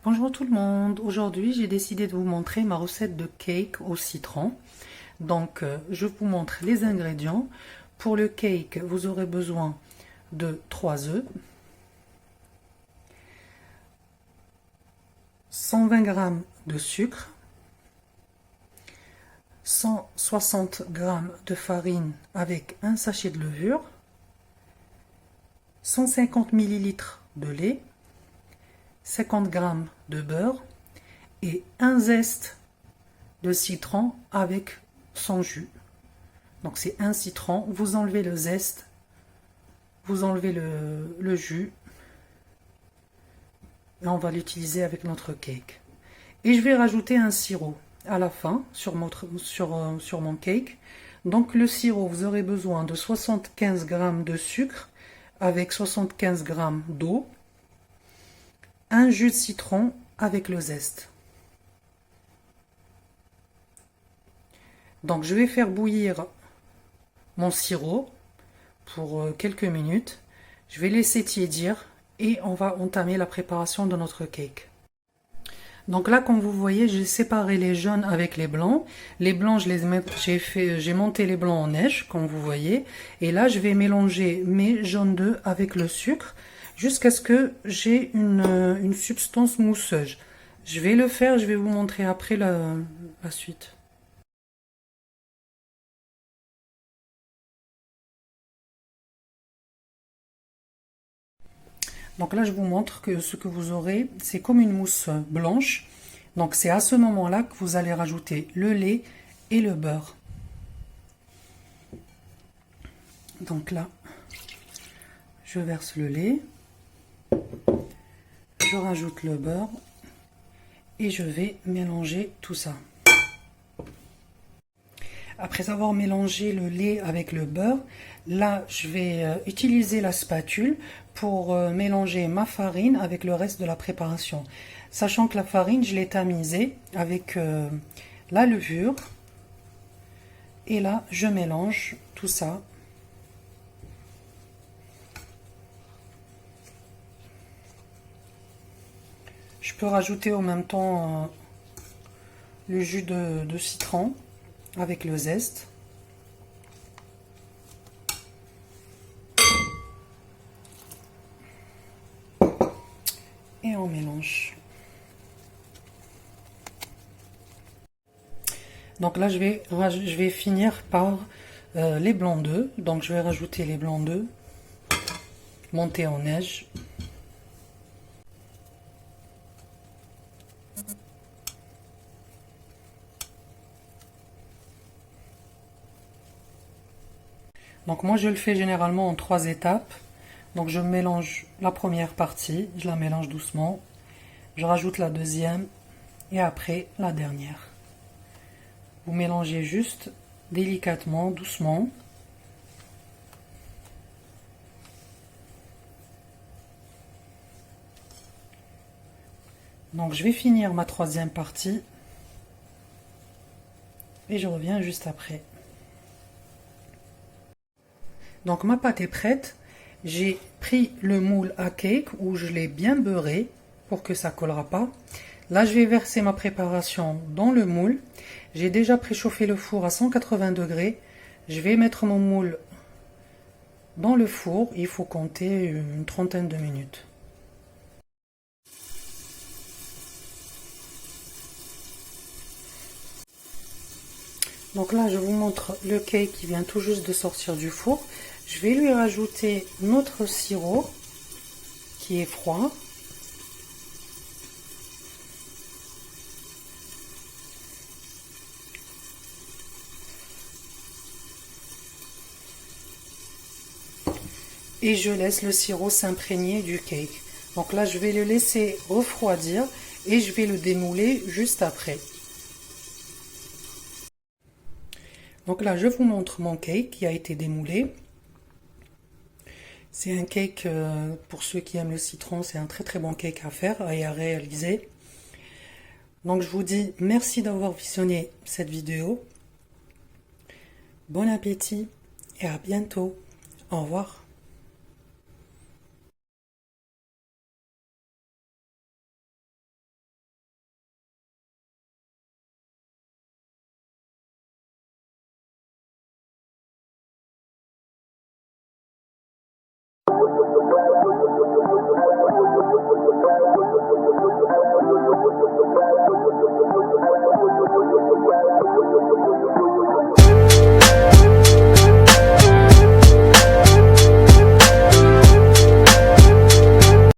Bonjour tout le monde, aujourd'hui j'ai décidé de vous montrer ma recette de cake au citron. Donc je vous montre les ingrédients. Pour le cake, vous aurez besoin de 3 œufs, 120 g de sucre, 160 g de farine avec un sachet de levure, 150 ml de lait, 50 g de beurre et un zeste de citron avec son jus. Donc c'est un citron, vous enlevez le zeste, vous enlevez le jus et on va l'utiliser avec notre cake. Et je vais rajouter un sirop à la fin sur mon cake. Donc le sirop, vous aurez besoin de 75 g de sucre avec 75 g d'eau, un jus de citron avec le zeste. Donc je vais faire bouillir mon sirop pour quelques minutes. Je vais laisser tiédir et on va entamer la préparation de notre cake. Donc là, comme vous voyez, j'ai séparé les jaunes avec les blancs. Les blancs, j'ai monté les blancs en neige, comme vous voyez. Et là, je vais mélanger mes jaunes d'œufs avec le sucre jusqu'à ce que j'ai une substance mousseuse. Je vais le faire, je vais vous montrer après la suite. Donc là, je vous montre que ce que vous aurez, c'est comme une mousse blanche. Donc c'est à ce moment-là que vous allez rajouter le lait et le beurre. Donc là, je verse le lait, je rajoute le beurre et je vais mélanger tout ça. Après avoir mélangé le lait avec le beurre, là je vais utiliser la spatule pour mélanger ma farine avec le reste de la préparation. Sachant que la farine, je l'ai tamisée avec la levure. Et là, je mélange tout ça. Je peux rajouter en même temps le jus de citron avec le zeste. Et on mélange. Donc là, je vais finir par les blancs d'œufs. Donc je vais rajouter les blancs d'œufs montés en neige. Donc moi je le fais généralement en 3 étapes. Donc je mélange la première partie, je la mélange doucement. Je rajoute la deuxième et après la dernière. Vous mélangez juste délicatement, doucement. Donc je vais finir ma troisième partie et je reviens juste après. Donc ma pâte est prête. J'ai pris le moule à cake où je l'ai bien beurré pour que ça ne collera pas. Là, je vais verser ma préparation dans le moule. J'ai déjà préchauffé le four à 180 degrés. Je vais mettre mon moule dans le four. Il faut compter une trentaine de minutes. Donc là, je vous montre le cake qui vient tout juste de sortir du four. Je vais lui rajouter notre sirop qui est froid. Et je laisse le sirop s'imprégner du cake. Donc là, je vais le laisser refroidir et je vais le démouler juste après. Donc là, je vous montre mon cake qui a été démoulé. C'est un cake, pour ceux qui aiment le citron, c'est un très très bon cake à faire et à réaliser. Donc je vous dis merci d'avoir visionné cette vidéo. Bon appétit et à bientôt. Au revoir.